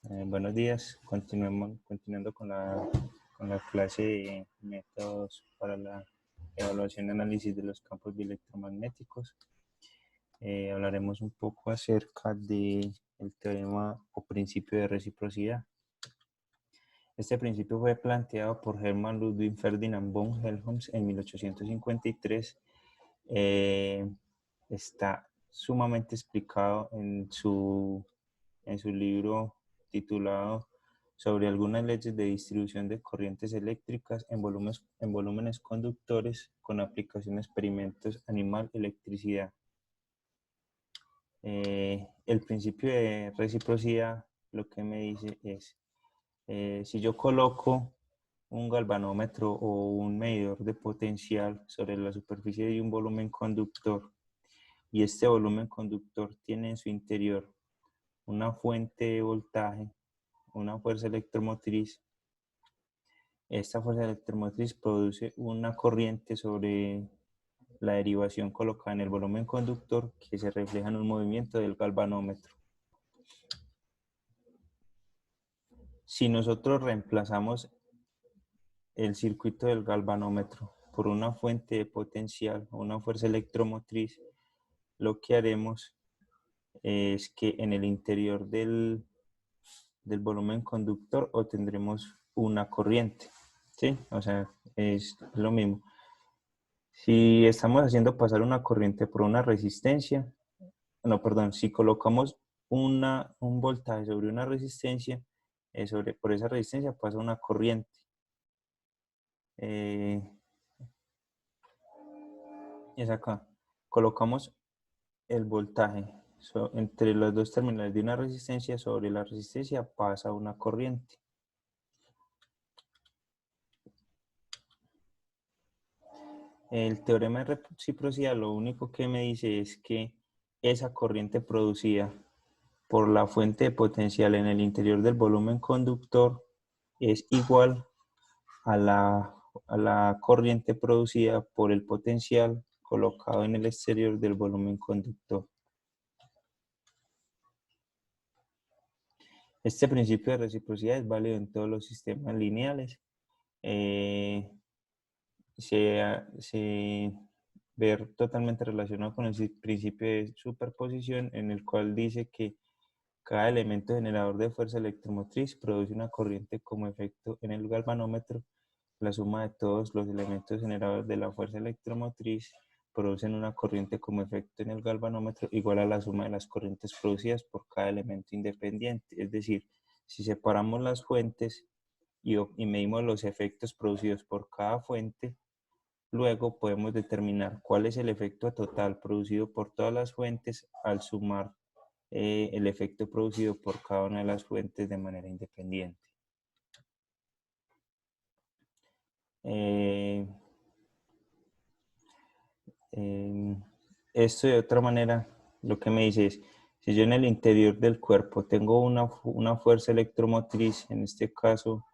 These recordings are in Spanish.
Buenos días, continuando con la clase de métodos para la evaluación y análisis de los campos electromagnéticos. Hablaremos un poco acerca del teorema o principio de reciprocidad. Este principio fue planteado por Hermann Ludwig Ferdinand von Helmholtz en 1853. Está sumamente explicado en su libro titulado sobre algunas leyes de distribución de corrientes eléctricas en volúmenes conductores con aplicación a experimentos animal electricidad. El principio de reciprocidad lo que me dice es, si yo coloco un galvanómetro o un medidor de potencial sobre la superficie de un volumen conductor y este volumen conductor tiene en su interior una fuente de voltaje, una fuerza electromotriz. Esta fuerza electromotriz produce una corriente sobre la derivación colocada en el volumen conductor que se refleja en un movimiento del galvanómetro. Si nosotros reemplazamos el circuito del galvanómetro por una fuente de potencial o una fuerza electromotriz, lo que haremos es que en el interior del volumen conductor obtendremos una corriente, ¿sí? O sea, es lo mismo. Si estamos haciendo pasar una corriente por una resistencia, si colocamos un voltaje sobre una resistencia, por esa resistencia pasa una corriente. Es acá. Colocamos el voltaje entre los dos terminales de una resistencia, sobre la resistencia pasa una corriente. El teorema de reciprocidad lo único que me dice es que esa corriente producida por la fuente de potencial en el interior del volumen conductor es igual a la corriente producida por el potencial colocado en el exterior del volumen conductor. Este principio de reciprocidad es válido en todos los sistemas lineales. Se ve totalmente relacionado con el principio de superposición, en el cual dice que cada elemento generador de fuerza electromotriz produce una corriente como efecto en el galvanómetro. La suma de todos los elementos generadores de la fuerza electromotriz producen una corriente como efecto en el galvanómetro igual a la suma de las corrientes producidas por cada elemento independiente. Es decir, si separamos las fuentes y medimos los efectos producidos por cada fuente, luego podemos determinar cuál es el efecto total producido por todas las fuentes al sumar el efecto producido por cada una de las fuentes de manera independiente. Esto de otra manera lo que me dice es, si yo en el interior del cuerpo tengo una fuerza electromotriz, en este caso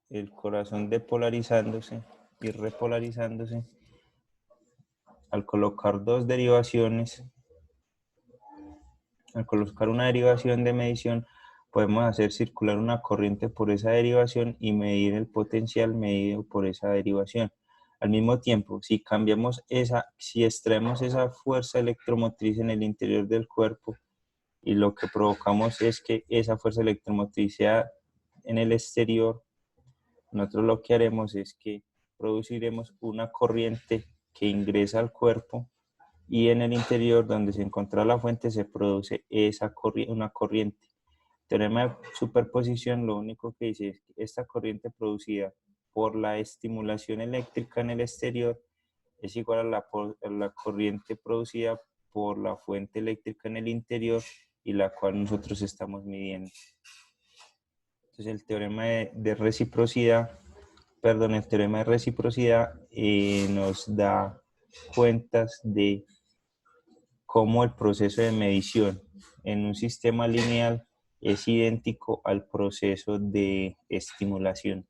el corazón depolarizándose y repolarizándose, al colocar dos derivaciones, al colocar una derivación de medición, podemos hacer circular una corriente por esa derivación y medir el potencial medido por esa derivación. Al mismo tiempo, si extraemos esa fuerza electromotriz en el interior del cuerpo y lo que provocamos es que esa fuerza electromotriz sea en el exterior, nosotros lo que haremos es que produciremos una corriente que ingresa al cuerpo y en el interior donde se encuentra la fuente se produce una corriente. El teorema de superposición lo único que dice es que esta corriente producida por la estimulación eléctrica en el exterior es igual a la corriente producida por la fuente eléctrica en el interior y la cual nosotros estamos midiendo. Entonces el teorema de reciprocidad nos da cuentas de cómo el proceso de medición en un sistema lineal es idéntico al proceso de estimulación.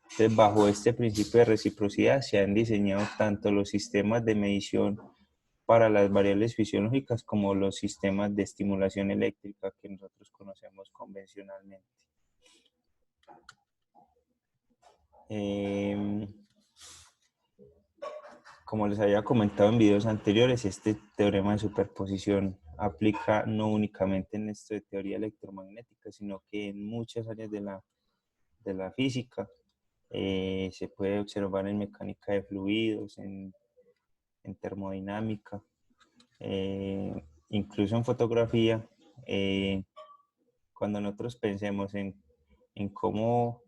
Entonces, bajo este principio de reciprocidad se han diseñado tanto los sistemas de medición para las variables fisiológicas como los sistemas de estimulación eléctrica que nosotros conocemos convencionalmente. Como les había comentado en videos anteriores, este teorema de superposición aplica no únicamente en esto de teoría electromagnética, sino que en muchas áreas de la física. Se puede observar en mecánica de fluidos, en termodinámica, incluso en fotografía. Cuando nosotros pensemos en cómo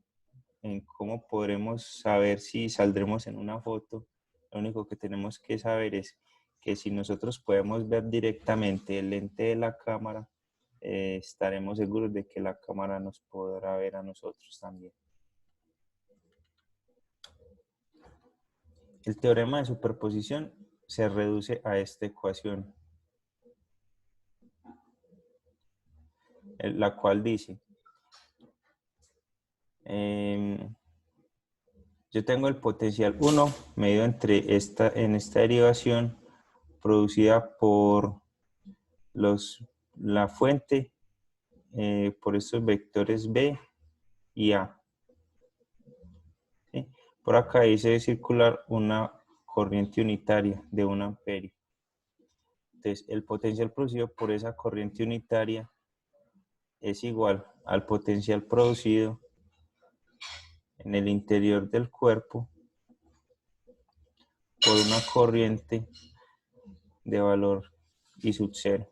podremos saber si saldremos en una foto, lo único que tenemos que saber es que si nosotros podemos ver directamente el lente de la cámara, estaremos seguros de que la cámara nos podrá ver a nosotros también. El teorema de superposición se reduce a esta ecuación, la cual dice, yo tengo el potencial 1 medido en esta derivación producida por la fuente, por estos vectores B y A. ¿Sí? Por acá dice circular una corriente unitaria de 1 amperio. Entonces, el potencial producido por esa corriente unitaria es igual al potencial producido en el interior del cuerpo por una corriente de valor I sub 0.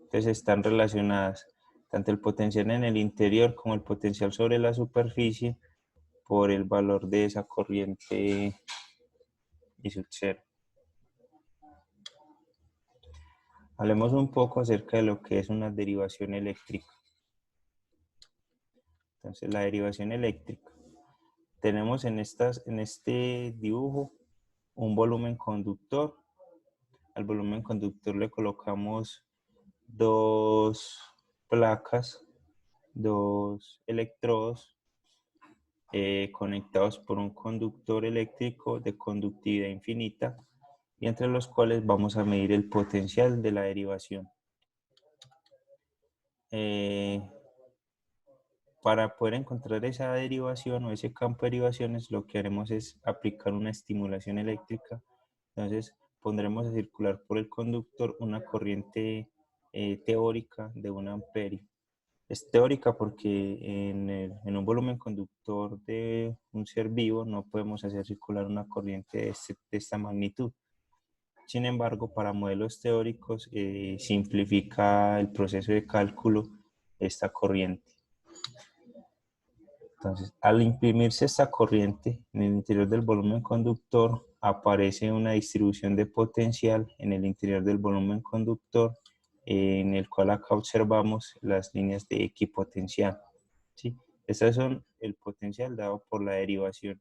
Entonces están relacionadas tanto el potencial en el interior como el potencial sobre la superficie por el valor de esa corriente I sub 0. Hablemos un poco acerca de lo que es una derivación eléctrica. Entonces, la derivación eléctrica. Tenemos en este dibujo un volumen conductor. Al volumen conductor le colocamos dos placas, dos electrodos conectados por un conductor eléctrico de conductividad infinita, y entre los cuales vamos a medir el potencial de la derivación. Para poder encontrar esa derivación o ese campo de derivaciones, lo que haremos es aplicar una estimulación eléctrica. Entonces pondremos a circular por el conductor una corriente teórica de 1 amperio. Es teórica porque en un volumen conductor de un ser vivo no podemos hacer circular una corriente de esta magnitud. Sin embargo, para modelos teóricos simplifica el proceso de cálculo esta corriente. Entonces, al imprimirse esta corriente en el interior del volumen conductor, aparece una distribución de potencial en el interior del volumen conductor, en el cual acá observamos las líneas de equipotencial. ¿Sí? Estas son el potencial dado por la derivación.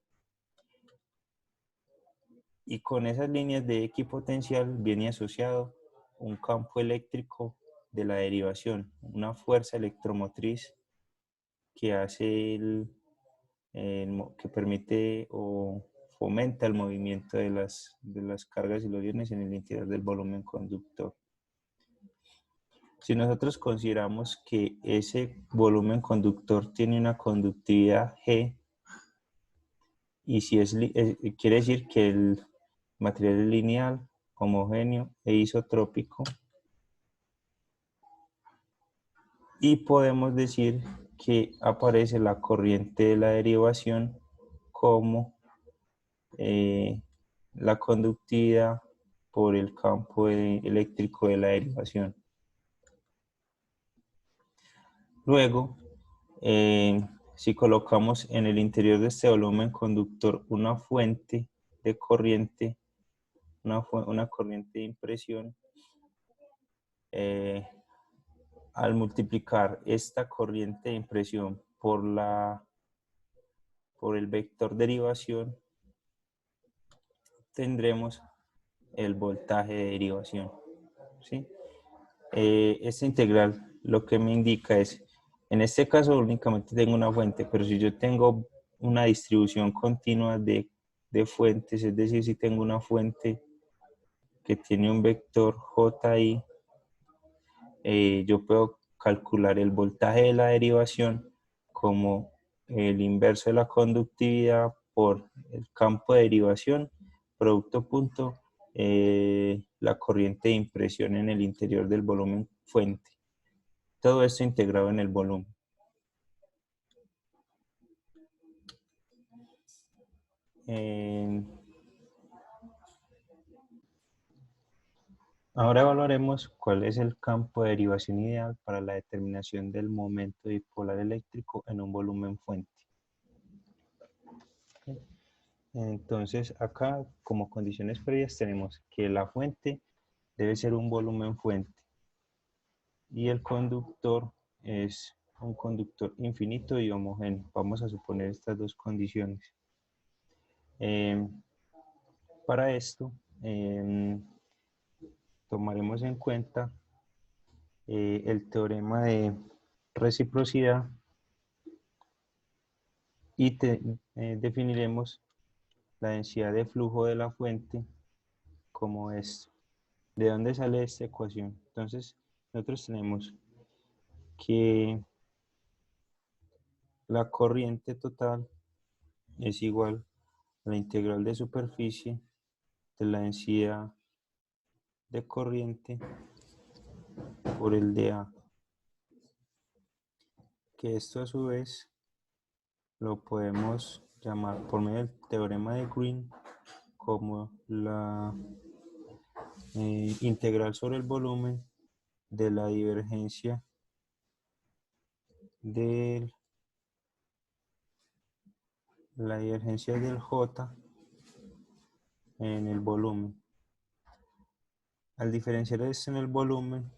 Y con esas líneas de equipotencial viene asociado un campo eléctrico de la derivación, una fuerza electromotriz que hace que permite o fomenta el movimiento de las cargas y los iones en el interior del volumen conductor. Si nosotros consideramos que ese volumen conductor tiene una conductividad G, y si quiere decir que el material es lineal, homogéneo e isotrópico, y podemos decir que aparece la corriente de la derivación como la conductividad por el campo eléctrico de la derivación. Luego, si colocamos en el interior de este volumen conductor una fuente de corriente, una corriente de impresión, al multiplicar esta corriente de impresión por el vector derivación, tendremos el voltaje de derivación. ¿Sí? Esta integral lo que me indica es, en este caso únicamente tengo una fuente, pero si yo tengo una distribución continua de fuentes, es decir, si tengo una fuente que tiene un vector Ji, yo puedo calcular el voltaje de la derivación como el inverso de la conductividad por el campo de derivación, producto punto, la corriente de impresión en el interior del volumen fuente. Todo esto integrado en el volumen. Ahora evaluaremos cuál es el campo de derivación ideal para la determinación del momento dipolar eléctrico en un volumen fuente. Entonces acá como condiciones previas tenemos que la fuente debe ser un volumen fuente y el conductor es un conductor infinito y homogéneo. Vamos a suponer estas dos condiciones. Para esto tomaremos en cuenta el teorema de reciprocidad y definiremos la densidad de flujo de la fuente como esto. ¿De dónde sale esta ecuación? Entonces, nosotros tenemos que la corriente total es igual a la integral de superficie de la densidad de corriente por el dA. Que esto a su vez lo podemos llamar por medio del teorema de Green como la integral sobre el volumen de la divergencia del J en el volumen. Al diferenciar esto en el volumen,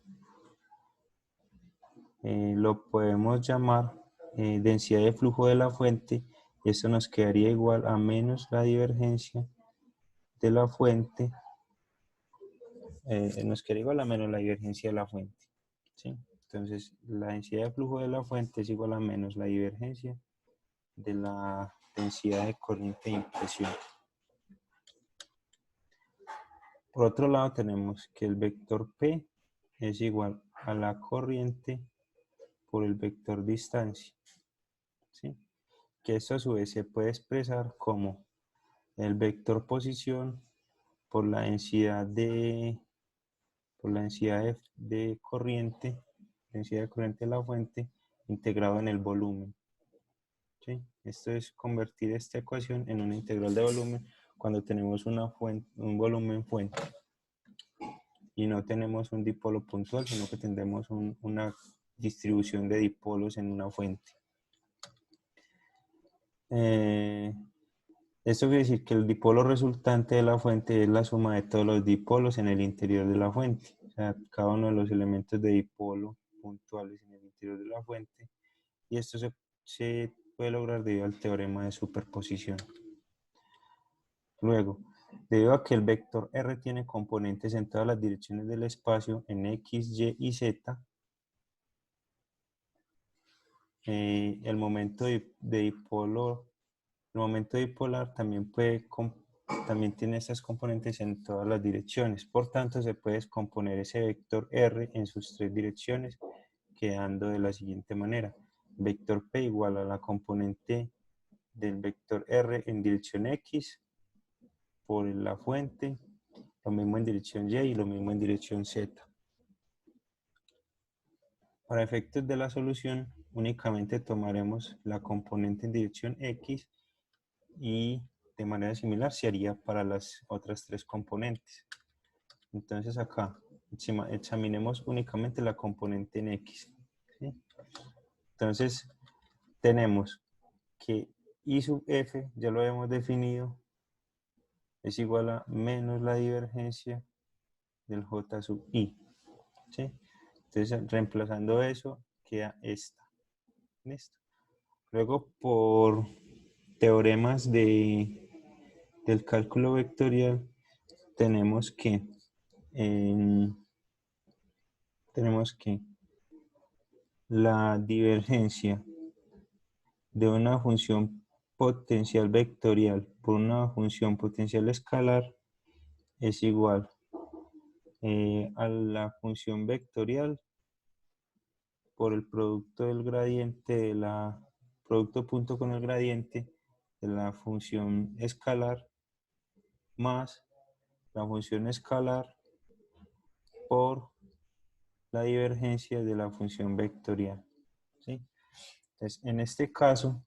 lo podemos llamar densidad de flujo de la fuente, y esto nos quedaría igual a menos la divergencia de la fuente, nos queda igual a menos la divergencia de la fuente, ¿sí? Entonces, la densidad de flujo de la fuente es igual a menos la divergencia de la densidad de corriente de impresión. Por otro lado, tenemos que el vector P es igual a la corriente por el vector distancia, ¿sí? Que esto a su vez se puede expresar como el vector posición por la densidad de corriente, densidad de corriente de la fuente, integrado en el volumen, ¿sí? Esto es convertir esta ecuación en una integral de volumen cuando tenemos un volumen fuente y no tenemos un dipolo puntual, sino que tendremos una distribución de dipolos en una fuente. Esto quiere decir que el dipolo resultante de la fuente es la suma de todos los dipolos en el interior de la fuente. O sea, cada uno de los elementos de dipolo puntuales en el interior de la fuente. Y esto se puede lograr debido al teorema de superposición. Luego, debido a que el vector R tiene componentes en todas las direcciones del espacio en X, Y y Z, el momento dipolar también tiene estas componentes en todas las direcciones. Por tanto, se puede descomponer ese vector R en sus tres direcciones, quedando de la siguiente manera. Vector P igual a la componente del vector R en dirección X por la fuente, lo mismo en dirección Y y lo mismo en dirección Z. Para efectos de la solución, únicamente tomaremos la componente en dirección X y de manera similar se haría para las otras tres componentes. Entonces acá examinemos únicamente la componente en X, ¿sí? Entonces tenemos que I sub F, ya lo hemos definido, es igual a menos la divergencia del J sub I, ¿sí? Entonces reemplazando eso queda esta. ¿Listo? Luego por teoremas del cálculo vectorial tenemos que la divergencia de una función potencial vectorial por una función potencial escalar es igual a la función vectorial por el producto del gradiente de la producto punto con el gradiente de la función escalar más la función escalar por la divergencia de la función vectorial, ¿sí? Entonces, en este caso,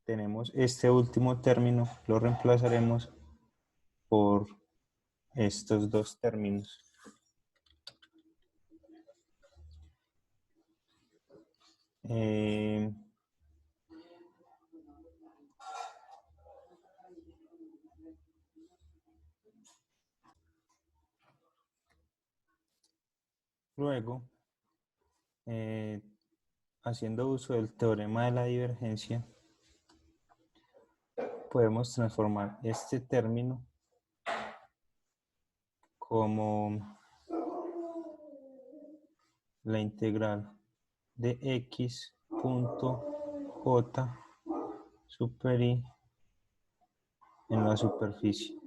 tenemos este último término, lo reemplazaremos por estos dos términos. Eh, luego, haciendo uso del teorema de la divergencia, podemos transformar este término como la integral de x punto j super i en la superficie.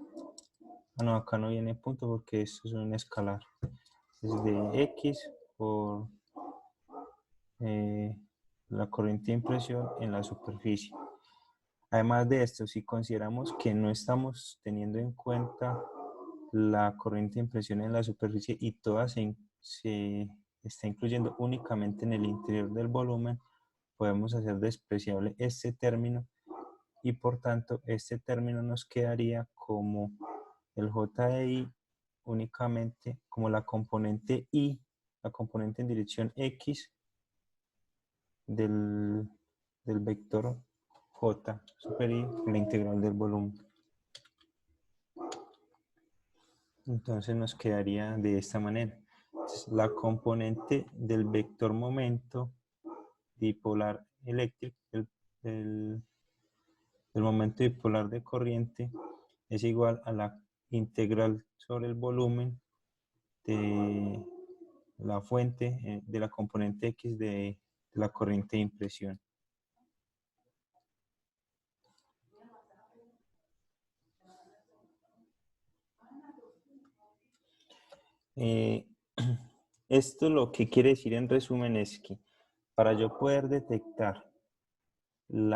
Ah, no, acá no viene punto porque esto es un escalar. Es de x por la corriente de impresión en la superficie. Además de esto, si consideramos que no estamos teniendo en cuenta la corriente de impresión en la superficie y toda se está incluyendo únicamente en el interior del volumen, podemos hacer despreciable este término y por tanto este término nos quedaría como el j de i únicamente como la componente i, la componente en dirección x del vector j super i, la integral del volumen. Entonces nos quedaría de esta manera. Entonces, la componente del vector momento dipolar eléctrico, el momento dipolar de corriente es igual a la integral sobre el volumen de la fuente de la componente X de la corriente de impresión. Esto lo que quiere decir en resumen es que para yo poder detectar el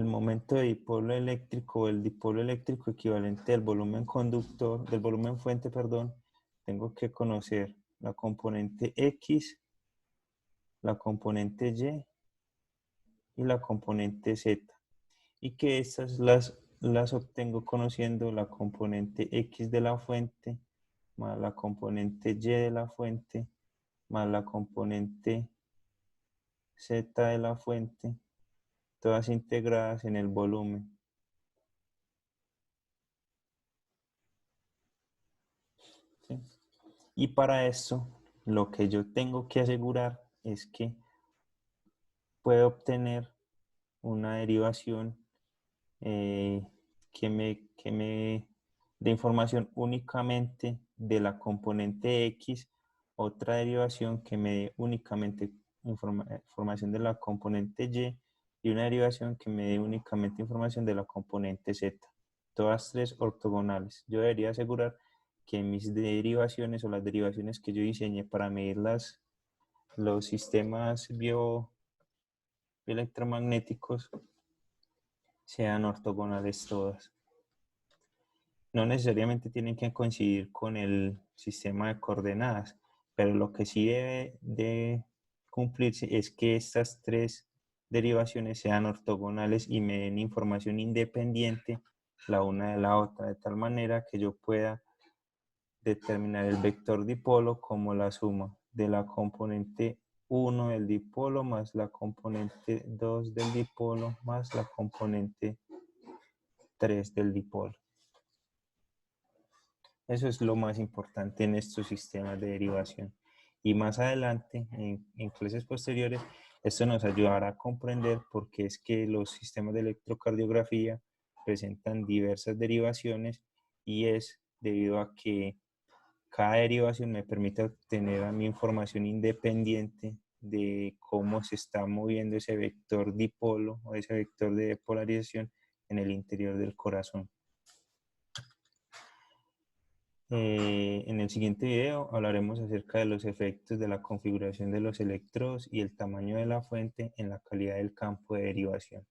momento de dipolo eléctrico o el dipolo eléctrico equivalente al volumen conductor, del volumen fuente, perdón, tengo que conocer la componente X, la componente Y y la componente Z. Y que estas las obtengo conociendo la componente X de la fuente más la componente Y de la fuente más la componente Z de la fuente, todas integradas en el volumen. ¿Sí? Y para eso, lo que yo tengo que asegurar es que puedo obtener una derivación que me dé información únicamente de la componente X, otra derivación que me dé únicamente información de la componente y una derivación que me dé únicamente información de la componente Z. Todas tres ortogonales. Yo debería asegurar que mis derivaciones o las derivaciones que yo diseñe para medir los sistemas bioelectromagnéticos sean ortogonales todas. No necesariamente tienen que coincidir con el sistema de coordenadas, pero lo que sí debe de cumplirse es que estas tres derivaciones sean ortogonales y me den información independiente la una de la otra, de tal manera que yo pueda determinar el vector dipolo como la suma de la componente 1 del dipolo más la componente 2 del dipolo más la componente 3 del dipolo. Eso es lo más importante en estos sistemas de derivación. Y más adelante, en clases posteriores, esto nos ayudará a comprender por qué es que los sistemas de electrocardiografía presentan diversas derivaciones y es debido a que cada derivación me permite obtener a mi información independiente de cómo se está moviendo ese vector dipolo o ese vector de polarización en el interior del corazón. En el siguiente video hablaremos acerca de los efectos de la configuración de los electrodos y el tamaño de la fuente en la calidad del campo de derivación.